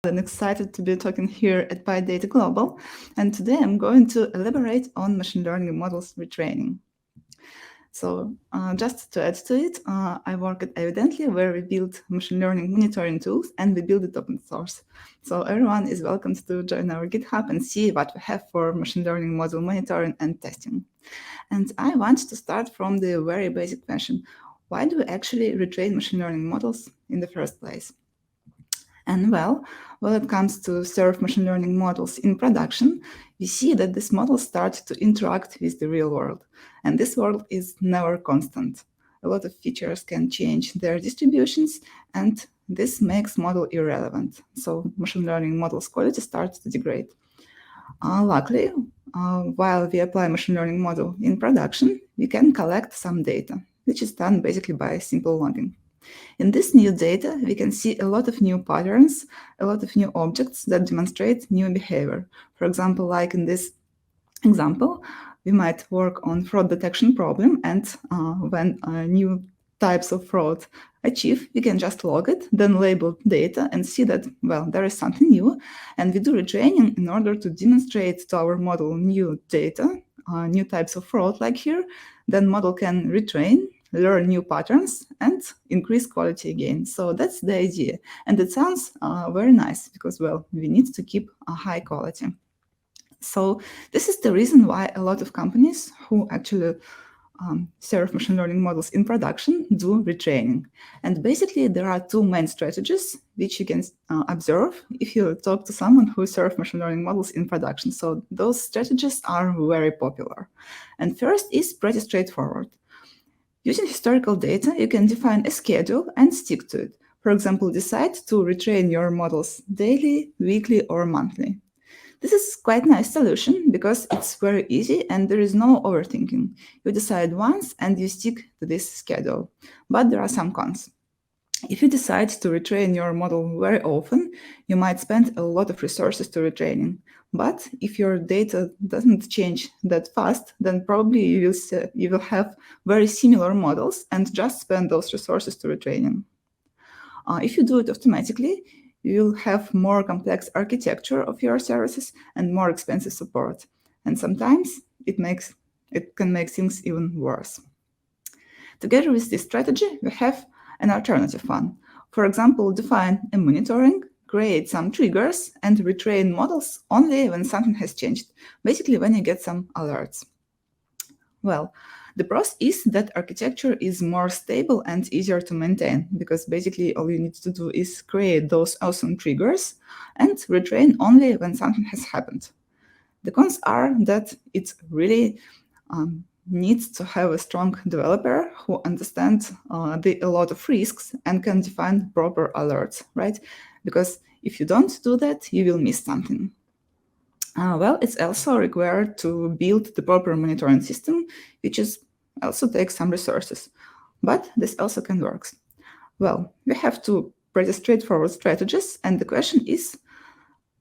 And excited to be talking here at PyData Global. And today I'm going to elaborate on machine learning models retraining. So just to add to it, I work at Evidently, where we build machine learning monitoring tools and we build it open source. So everyone is welcome to join our GitHub and see what we have for machine learning model monitoring and testing. And I want to start from the very basic question. Why do we actually retrain machine learning models in the first place? And well, when it comes to serve machine learning models in production, we see that these models start to interact with the real world. And this world is never constant. A lot of features can change their distributions, and this makes model irrelevant. So machine learning models' quality starts to degrade. Luckily, while we apply machine learning model in production, we can collect some data, which is done basically by simple logging. In this new data, we can see a lot of new patterns, a lot of new objects that demonstrate new behavior. For example, like in this example, we might work on fraud detection problem, and when new types of fraud achieve, we can just log it, then label data and see that, well, there is something new. And we do retraining in order to demonstrate to our model new data, new types of fraud like here. Then model can retrain, learn new patterns, and increase quality again. So that's the idea. And it sounds very nice because, well, we need to keep a high quality. So this is the reason why a lot of companies who actually serve machine learning models in production do retraining. And basically, there are two main strategies which you can observe if you talk to someone who serves machine learning models in production. So those strategies are very popular. And first is pretty straightforward. Using historical data, you can define a schedule and stick to it. For example, decide to retrain your models daily, weekly, or monthly. This is quite a nice solution because it's very easy and there is no overthinking. You decide once and you stick to this schedule. But there are some cons. If you decide to retrain your model very often, you might spend a lot of resources to retraining. But if your data doesn't change that fast, then probably you will have very similar models and just spend those resources to retraining. If you do it automatically, you'll have more complex architecture of your services and more expensive support. And sometimes it can make things even worse. Together with this strategy, we have an alternative one. For example, define a monitoring, create some triggers, and retrain models only when something has changed, basically when you get some alerts. Well, the pros is that architecture is more stable and easier to maintain because basically all you need to do is create those awesome triggers and retrain only when something has happened. The cons are that it really needs to have a strong developer who understands a lot of risks and can define proper alerts, right? Because if you don't do that, you will miss something. Well, it's also required to build the proper monitoring system, which also takes some resources. But this also can work. Well, we have two pretty straightforward strategies, and the question is,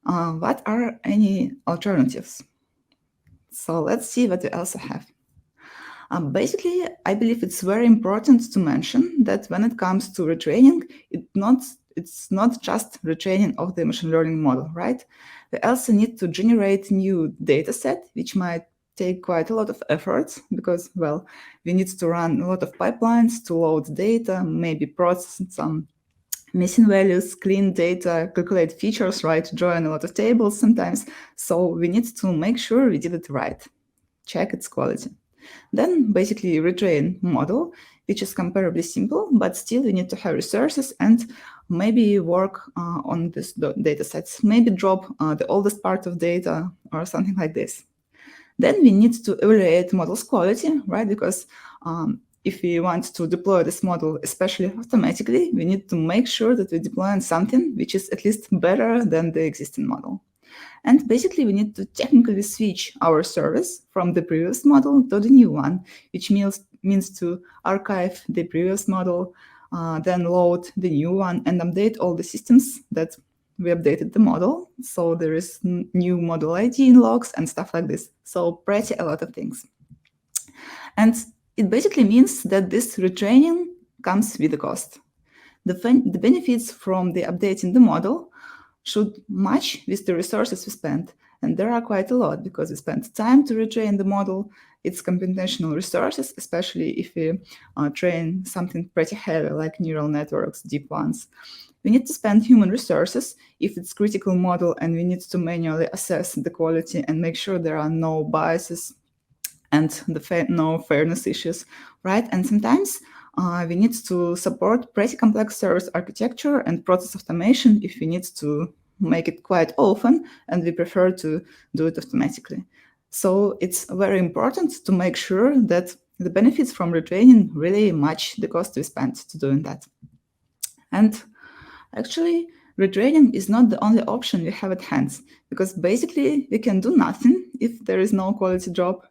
what are any alternatives? So let's see what we also have. Basically, I believe it's very important to mention that when it comes to retraining, it's not just retraining of the machine learning model, right? We also need to generate new data set, which might take quite a lot of effort because, well, we need to run a lot of pipelines to load data, maybe process some missing values, clean data, calculate features, right? Join a lot of tables sometimes. So we need to make sure we did it right, check its quality. Then basically retrain model, which is comparably simple, but still you need to have resources and maybe work on this data sets, maybe drop the oldest part of data or something like this. Then we need to evaluate model's quality, right? Because if we want to deploy this model, especially automatically, we need to make sure that we deploy on something which is at least better than the existing model. And basically, we need to technically switch our service from the previous model to the new one, which means to archive the previous model, then load the new one and update all the systems that we updated the model. So there is new model ID in logs and stuff like this. So pretty a lot of things. And it basically means that this retraining comes with a cost. The benefits from the updating the model should match with the resources we spend. And there are quite a lot because we spend time to retrain the model. It's computational resources, especially if we train something pretty heavy like neural networks, deep ones. We need to spend human resources if it's critical model, and we need to manually assess the quality and make sure there are no biases and no fairness issues, right? And sometimes we need to support pretty complex service architecture and process automation if we need to make it quite often, and we prefer to do it automatically. So it's very important to make sure that the benefits from retraining really match the cost we spent to doing that. And actually, retraining is not the only option we have at hand, because basically we can do nothing if there is no quality drop.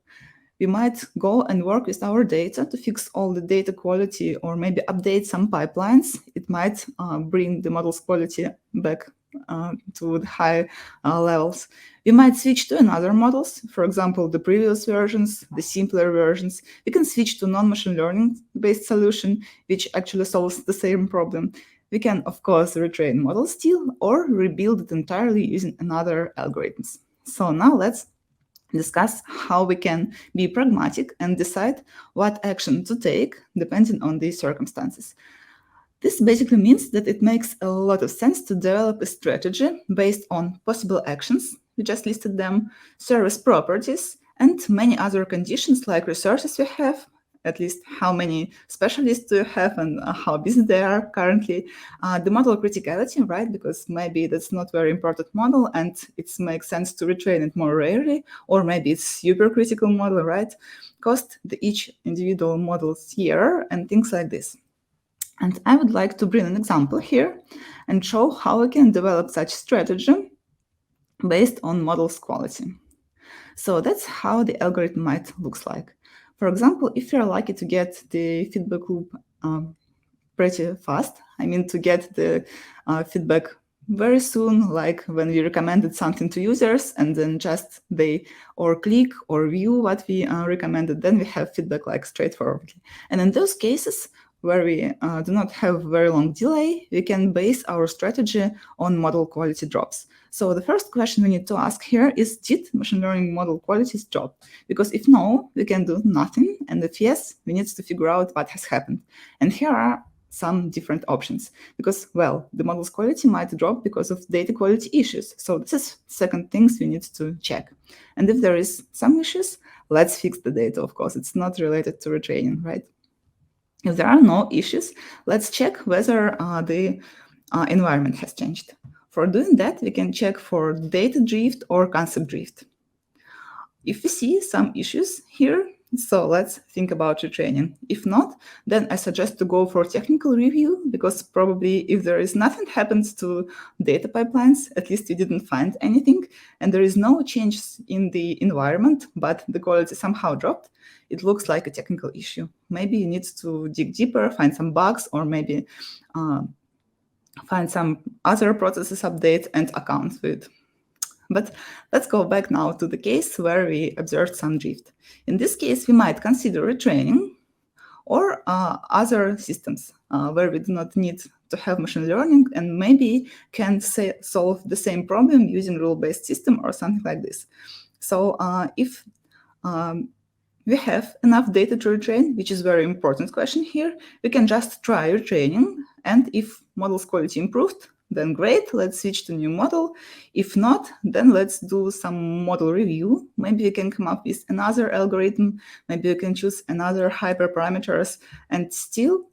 We might go and work with our data to fix all the data quality or maybe update some pipelines. It might bring the model's quality back to the high levels. We might switch to another models, for example, the previous versions, the simpler versions. We can switch to non-machine learning based solution, which actually solves the same problem. We can, of course, retrain models still or rebuild it entirely using another algorithms. So now let's discuss how we can be pragmatic and decide what action to take depending on the circumstances. This basically means that it makes a lot of sense to develop a strategy based on possible actions, we just listed them, service properties, and many other conditions like resources we have, at least how many specialists do you have and how busy they are currently, the model criticality, right? Because maybe that's not very important model and it makes sense to retrain it more rarely, or maybe it's super critical model, right? Cost the each individual model's year and things like this. And I would like to bring an example here and show how we can develop such strategy based on model's quality. So that's how the algorithm might look like. For example, if you're lucky to get the feedback loop pretty fast, I mean to get the feedback very soon, like when we recommended something to users and then just they or click or view what we recommended, then we have feedback like straightforwardly. And in those cases where we do not have very long delay, we can base our strategy on model quality drops. So the first question we need to ask here is, did machine learning model qualities drop? Because if no, we can do nothing. And if yes, we need to figure out what has happened. And here are some different options because, well, the model's quality might drop because of data quality issues. So this is second things we need to check. And if there is some issues, let's fix the data, of course. It's not related to retraining, right? If there are no issues, let's check whether the environment has changed. For doing that, we can check for data drift or concept drift. If we see some issues here, so let's think about retraining. If not, then I suggest to go for technical review, because probably if there is nothing happens to data pipelines, at least you didn't find anything, and there is no changes in the environment, but the quality somehow dropped, it looks like a technical issue. Maybe you need to dig deeper, find some bugs, or maybe find some other processes update and account with. But let's go back now to the case where we observed some drift. In this case, we might consider retraining or other systems where we do not need to have machine learning and maybe can solve the same problem using rule-based system or something like this. So if we have enough data to retrain, which is a very important question here, we can just try retraining. And if model's quality improved, then great, let's switch to new model. If not, then let's do some model review. Maybe we can come up with another algorithm. Maybe we can choose another hyperparameters and still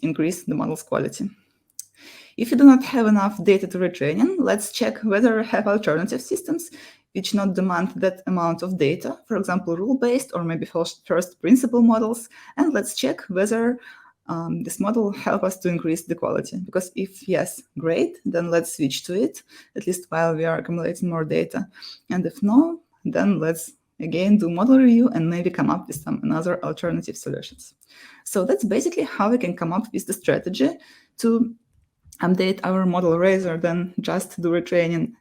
increase the model's quality. If you do not have enough data to retraining, let's check whether we have alternative systems which not demand that amount of data, for example, rule-based or maybe first principle models. And let's check whether this model help us to increase the quality. Because if yes, great, then let's switch to it, at least while we are accumulating more data. And if no, then let's again do model review and maybe come up with some another alternative solutions. So that's basically how we can come up with the strategy to update our model rather than just do retraining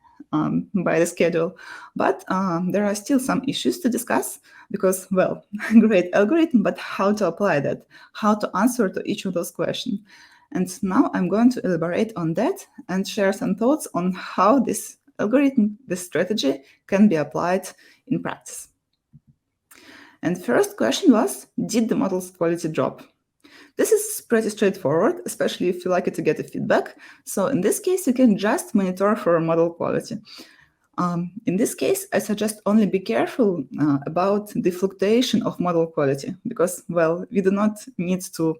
by the schedule. But there are still some issues to discuss because, well, great algorithm, but how to apply that, how to answer to each of those questions. And now I'm going to elaborate on that and share some thoughts on how this algorithm, this strategy, can be applied in practice. And first question was, did the model's quality drop? This is pretty straightforward, especially if you like to get a feedback. So in this case, you can just monitor for model quality. In this case, I suggest only be careful about the fluctuation of model quality because, well, we do not need to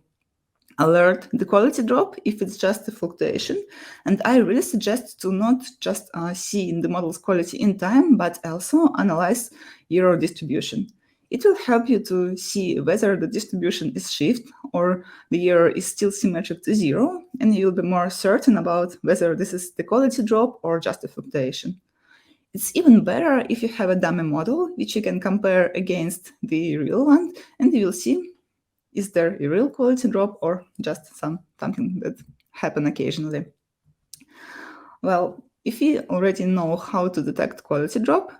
alert the quality drop if it's just a fluctuation. And I really suggest to not just see in the model's quality in time, but also analyze error distribution. It will help you to see whether the distribution is shift or the error is still symmetric to zero, and you'll be more certain about whether this is the quality drop or just a fluctuation. It's even better if you have a dummy model, which you can compare against the real one, and you will see, is there a real quality drop or just something that happens occasionally? Well, if you already know how to detect quality drop,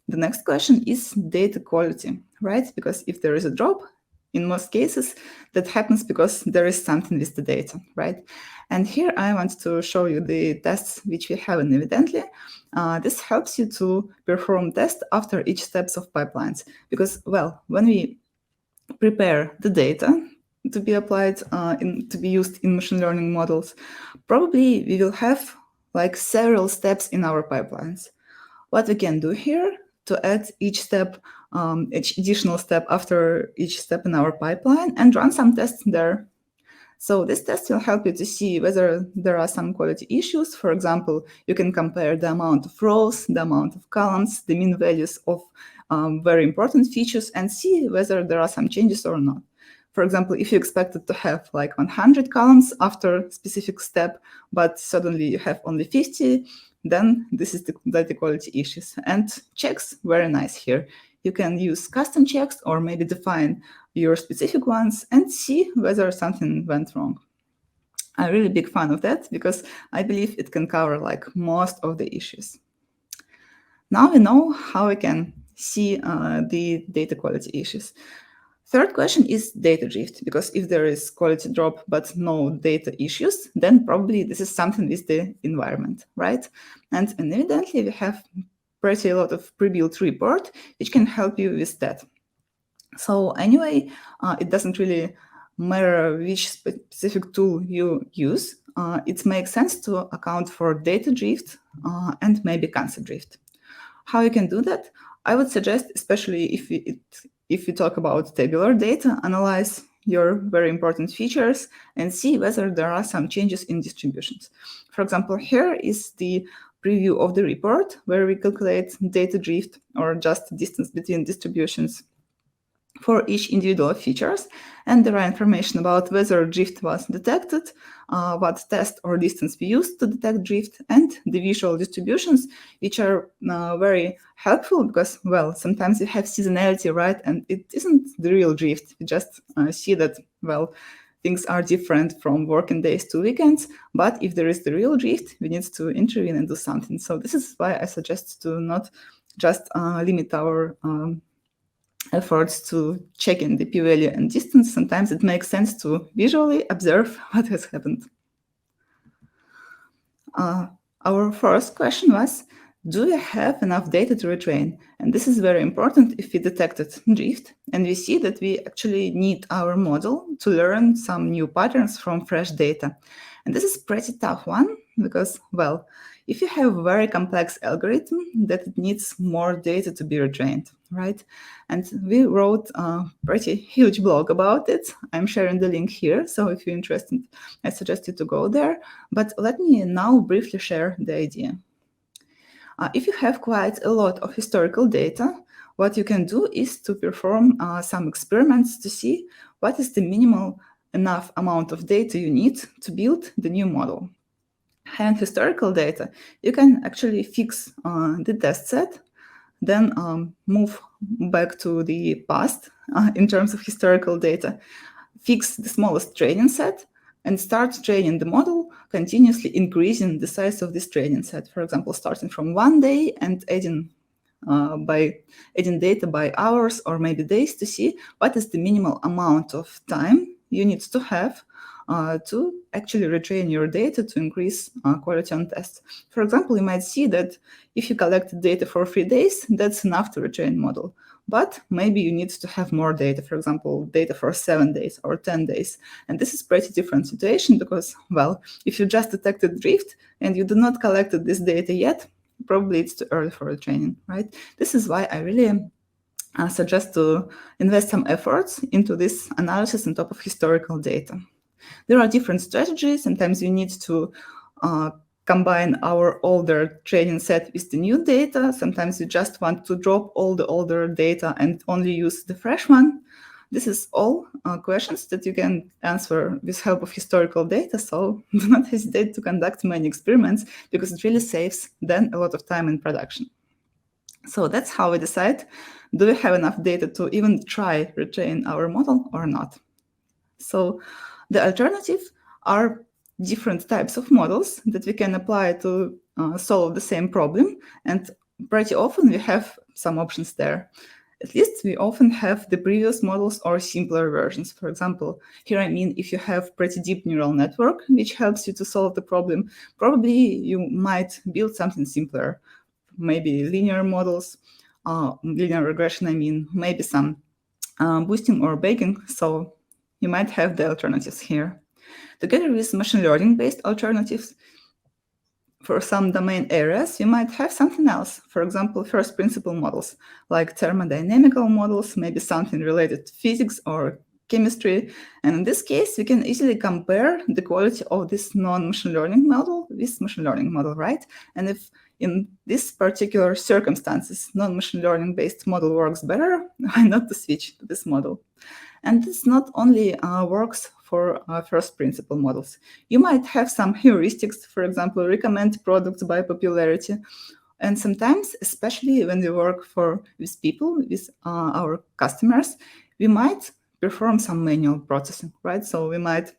the next question is data quality, right? Because if there is a drop, in most cases, that happens because there is something with the data, right? And here I want to show you the tests which we have in Evidently. This helps you to perform tests after each steps of pipelines. Because, well, when we prepare the data to be applied, to be used in machine learning models, probably we will have like several steps in our pipelines. What we can do here to add each step, each additional step after each step in our pipeline and run some tests there. So this test will help you to see whether there are some quality issues. For example, you can compare the amount of rows, the amount of columns, the mean values of very important features and see whether there are some changes or not. For example, if you expected to have like 100 columns after a specific step, but suddenly you have only 50, then this is the data quality issues. And checks, very nice here. You can use custom checks or maybe define your specific ones and see whether something went wrong. I'm a really big fan of that because I believe it can cover like most of the issues. Now we know how we can see the data quality issues. Third question is data drift, because if there is quality drop but no data issues, then probably this is something with the environment, right? And evidently we have pretty a lot of pre-built report which can help you with that. So anyway, it doesn't really matter which specific tool you use. It makes sense to account for data drift and maybe concept drift. How you can do that? I would suggest, especially if you talk about tabular data, analyze your very important features and see whether there are some changes in distributions. For example, here is the preview of the report where we calculate data drift or just distance between distributions for each individual features, and there are information about whether drift was detected, what test or distance we used to detect drift, and the visual distributions, which are very helpful because, well, sometimes you have seasonality, right? And it isn't the real drift. You just see that, well, things are different from working days to weekends, but if there is the real drift, we need to intervene and do something. So this is why I suggest to not just limit our efforts to check in the p-value and distance. Sometimes it makes sense to visually observe what has happened. Our first question was, do we have enough data to retrain? And this is very important if we detected drift and we see that we actually need our model to learn some new patterns from fresh data. And this is a pretty tough one because, well, if you have a very complex algorithm, that it needs more data to be retrained, right? And we wrote a pretty huge blog about it. I'm sharing the link here, so if you're interested, I suggest you to go there. But let me now briefly share the idea. If you have quite a lot of historical data, what you can do is to perform some experiments to see what is the minimal enough amount of data you need to build the new model. And historical data, you can actually fix the test set, then move back to the past in terms of historical data, fix the smallest training set, and start training the model, continuously increasing the size of this training set. For example, starting from 1 day and adding data by hours or maybe days to see what is the minimal amount of time you need to have to actually retrain your data to increase quality on tests. For example, you might see that if you collect data for 3 days, that's enough to retrain model. But maybe you need to have more data, for example, data for 7 days or 10 days. And this is pretty different situation because, well, if you just detected drift and you do not collected this data yet, probably it's too early for retraining, right? This is why I really suggest to invest some efforts into this analysis on top of historical data. There are different strategies. Sometimes you need to combine our older training set with the new data. Sometimes you just want to drop all the older data and only use the fresh one. This is all questions that you can answer with help of historical data, so do not hesitate to conduct many experiments because it really saves then a lot of time in production. So that's how we decide, do we have enough data to even try retrain our model or not? So the alternative are different types of models that we can apply to solve the same problem, and pretty often we have some options there. At least we often have the previous models or simpler versions. For example, here I mean if you have pretty deep neural network, which helps you to solve the problem, probably you might build something simpler, maybe linear models, linear regression, I mean, maybe some boosting or baking. So you might have the alternatives here. Together with machine learning-based alternatives, for some domain areas, you might have something else. For example, first principle models, like thermodynamical models, maybe something related to physics or chemistry. And in this case, we can easily compare the quality of this non-machine learning model with machine learning model, right? And if in this particular circumstances, non-machine learning based model works better, why not to switch to this model? And this not only works for first principle models. You might have some heuristics, for example, recommend products by popularity. And sometimes, especially when we work with people, with our customers, we might perform some manual processing, right? So we might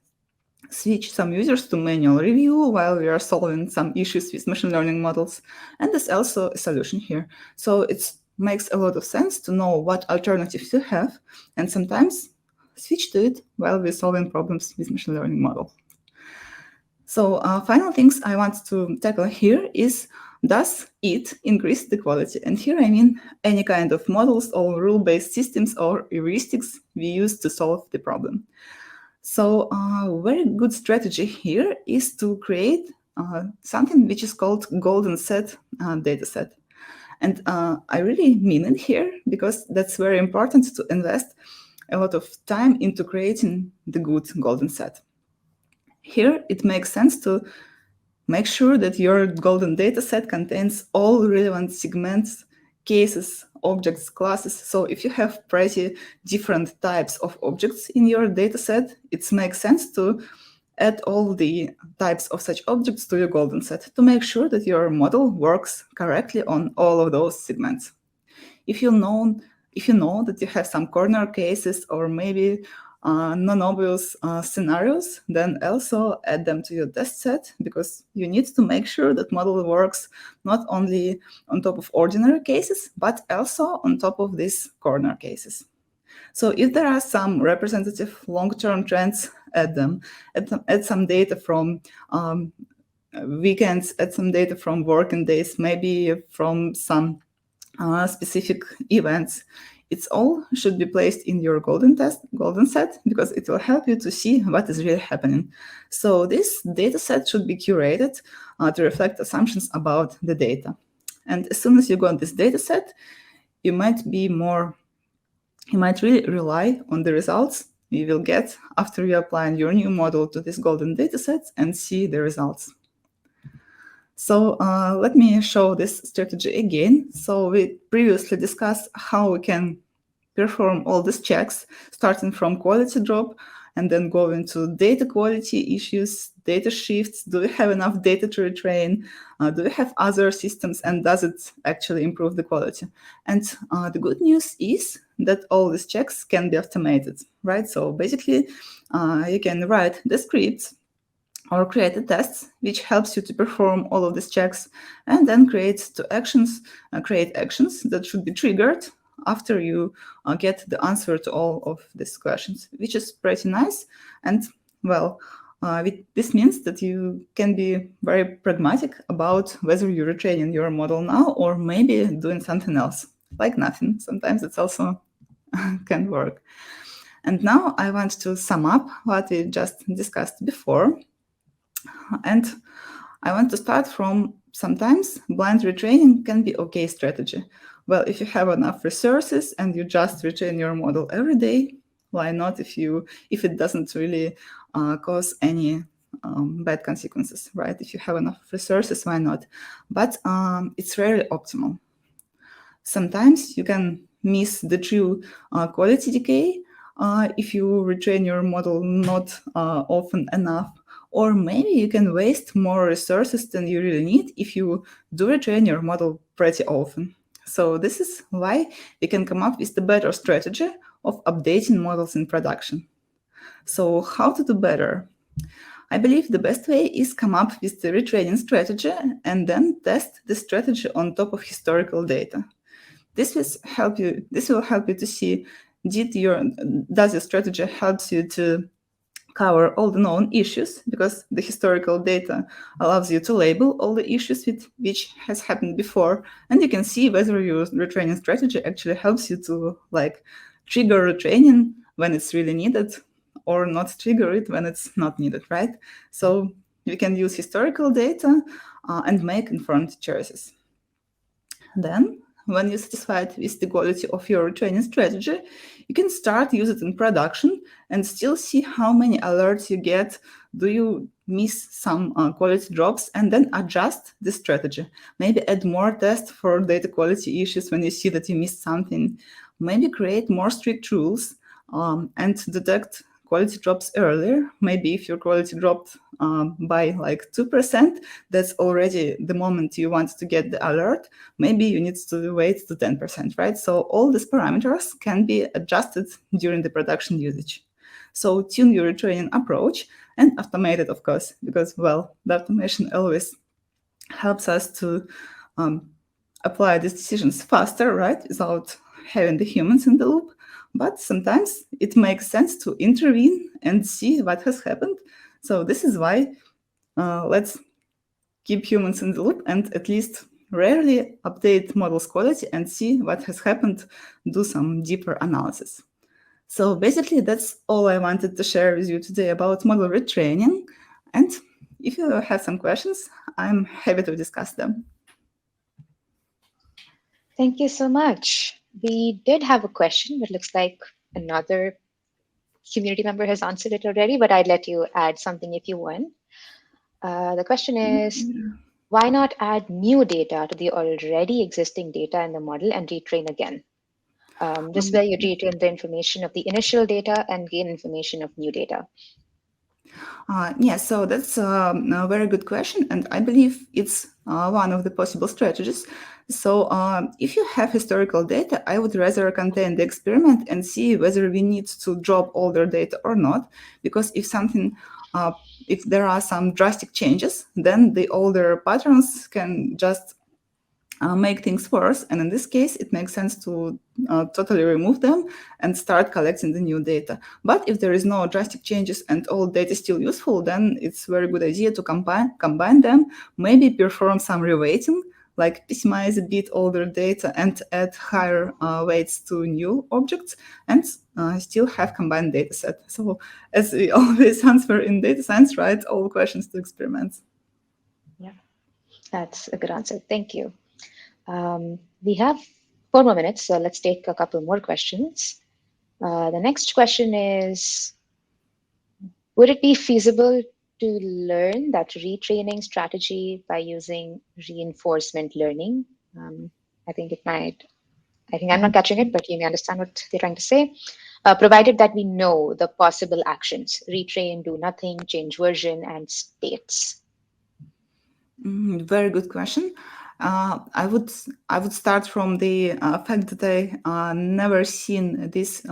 switch some users to manual review while we are solving some issues with machine learning models. And there's also a solution here. So it makes a lot of sense to know what alternatives you have, and sometimes switch to it while we're solving problems with machine learning model. So final things I want to tackle here is, does it increase the quality? And here I mean any kind of models or rule-based systems or heuristics we use to solve the problem. So a very good strategy here is to create something which is called golden set dataset. And I really mean it here because that's very important to invest a lot of time into creating the good golden set. Here it makes sense to make sure that your golden dataset contains all relevant segments, cases, objects, classes. So if you have pretty different types of objects in your dataset, it makes sense to add all the types of such objects to your golden set to make sure that your model works correctly on all of those segments. If you know that you have some corner cases or maybe non-obvious scenarios, then also add them to your test set, because you need to make sure that model works not only on top of ordinary cases, but also on top of these corner cases. So if there are some representative long-term trends, add them. Add some data from weekends, add some data from working days, maybe from some specific events. It's all should be placed in your golden set, because it will help you to see what is really happening. So this data set should be curated to reflect assumptions about the data. And as soon as you got this data set, you might really rely on the results you will get after you apply your new model to this golden data set and see the results. So let me show this strategy again. So we previously discussed how we can perform all these checks, starting from quality drop and then going to data quality issues, data shifts. Do we have enough data to retrain? Do we have other systems, and does it actually improve the quality? And the good news is that all these checks can be automated, right? So basically, you can write the scripts or create a test which helps you to perform all of these checks, and then create actions that should be triggered after you get the answer to all of these questions, which is pretty nice. And Well, this means that you can be very pragmatic about whether you're retraining your model now or maybe doing something else, like nothing. Sometimes it's also can work. And now I want to sum up what we just discussed before. And I want to start from sometimes blind retraining can be okay strategy. Well, if you have enough resources and you just retrain your model every day, why not if it doesn't really cause any bad consequences, right? If you have enough resources, why not? But it's rarely optimal. Sometimes you can miss the true quality decay if you retrain your model not often enough. Or maybe you can waste more resources than you really need if you do retrain your model pretty often. So this is why we can come up with the better strategy of updating models in production. So how to do better? I believe the best way is come up with the retraining strategy and then test the strategy on top of historical data. This will help you to see does your strategy helps you to cover all the known issues, because the historical data allows you to label all the issues with which has happened before, and you can see whether your retraining strategy actually helps you to like trigger retraining when it's really needed or not trigger it when it's not needed, right? So you can use historical data and make informed choices. Then, when you're satisfied with the quality of your training strategy, you can start use it in production and still see how many alerts you get. Do you miss some quality drops, and then adjust the strategy? Maybe add more tests for data quality issues when you see that you missed something. Maybe create more strict rules and detect quality drops earlier. Maybe if your quality dropped by like 2%, that's already the moment you want to get the alert. Maybe you need to wait to 10%, right? So all these parameters can be adjusted during the production usage. So tune your retraining approach and automate it, of course, because, well, the automation always helps us to apply these decisions faster, right, without having the humans in the loop. But sometimes it makes sense to intervene and see what has happened. So this is why let's keep humans in the loop and at least rarely update models quality and see what has happened, do some deeper analysis. So basically, that's all I wanted to share with you today about model retraining. And if you have some questions, I'm happy to discuss them. Thank you so much. We did have a question, but looks like another community member has answered it already, but I'd let you add something if you want. The question is, why not add new data to the already existing data in the model and retrain again? This way you retain the information of the initial data and gain information of new data. Yes, so that's a very good question, and I believe it's one of the possible strategies. So, if you have historical data, I would rather contain the experiment and see whether we need to drop older data or not. Because if there are some drastic changes, then the older patterns can just make things worse. And in this case, it makes sense to totally remove them and start collecting the new data. But if there is no drastic changes and all data is still useful, then it's a very good idea to combine them, maybe perform some reweighting, like PCMize a bit older data and add higher weights to new objects, and still have combined data set. So as we always answer in data science, right, all questions to experiments. Yeah, that's a good answer. Thank you. We have 4 more minutes, so let's take a couple more questions. The next question is, would it be feasible to learn that retraining strategy by using reinforcement learning? I think it might, I think I'm not catching it, but you may understand what they're trying to say. Provided that we know the possible actions, retrain, do nothing, change version, and states. Very good question. I would start from the fact that I never seen this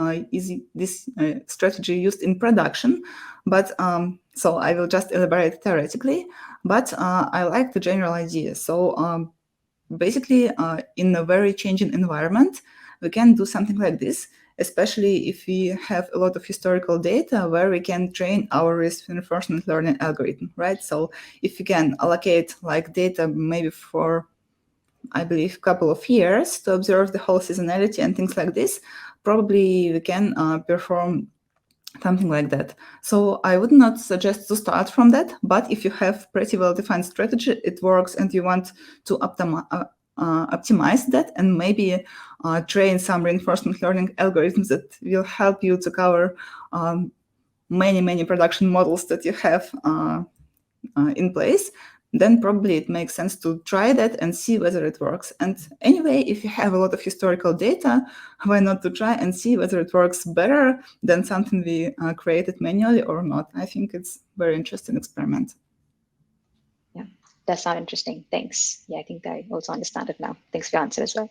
strategy used in production, but so I will just elaborate theoretically. But I like the general idea. So basically, in a very changing environment, we can do something like this. especially if we have a lot of historical data where we can train our reinforcement learning algorithm, right? So if we can allocate like data maybe for, I believe, a couple of years to observe the whole seasonality and things like this, probably we can perform something like that. So I would not suggest to start from that, but if you have pretty well-defined strategy, it works, and you want to optimize that and maybe train some reinforcement learning algorithms that will help you to cover many production models that you have in place, then probably it makes sense to try that and see whether it works. And anyway, if you have a lot of historical data, why not to try and see whether it works better than something we created manually or not? I think it's very interesting experiment. Yeah, that sounds interesting. Thanks. Yeah, I think I also understand it now. Thanks for your answer as well.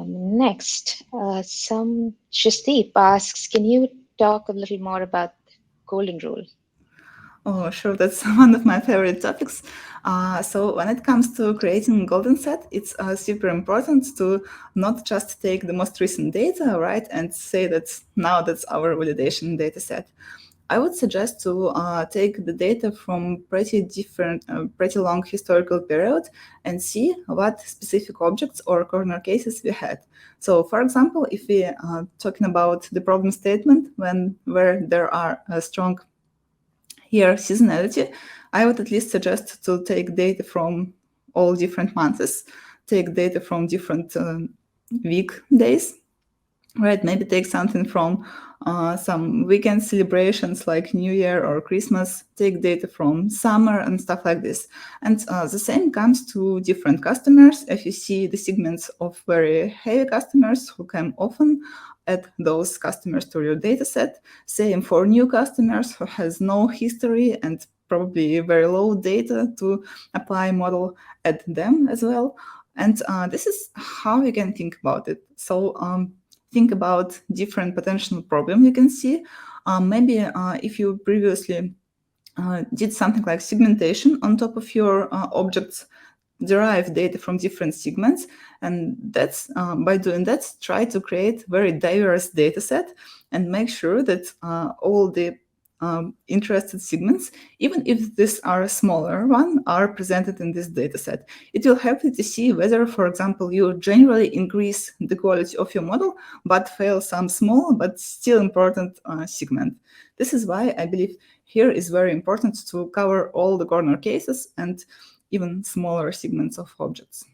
Next, some Shasdeep asks, can you talk a little more about golden rule? Oh, sure, that's one of my favorite topics. So when it comes to creating a golden set, it's super important to not just take the most recent data, right, and say that now that's our validation data set. I would suggest to take the data from pretty long historical period and see what specific objects or corner cases we had. So, for example, if we are talking about the problem statement where there are strong here seasonality, I would at least suggest to take data from all different months, take data from different weekdays, right? Maybe take something from some weekend celebrations like New Year or Christmas, take data from summer and stuff like this. And the same comes to different customers. If you see the segments of very heavy customers who come often, add those customers to your data set. Same for new customers who has no history and probably very low data to apply model, add them as well. And this is how you can think about it. So think about different potential problems you can see. Maybe if you previously did something like segmentation on top of your objects, derive data from different segments, and that's by doing that, try to create very diverse data set and make sure that all the interested segments, even if these are a smaller one, are presented in this data set. It will help you to see whether, for example, you generally increase the quality of your model, but fail some small but still important segment. This is why I believe here is very important to cover all the corner cases and even smaller segments of objects.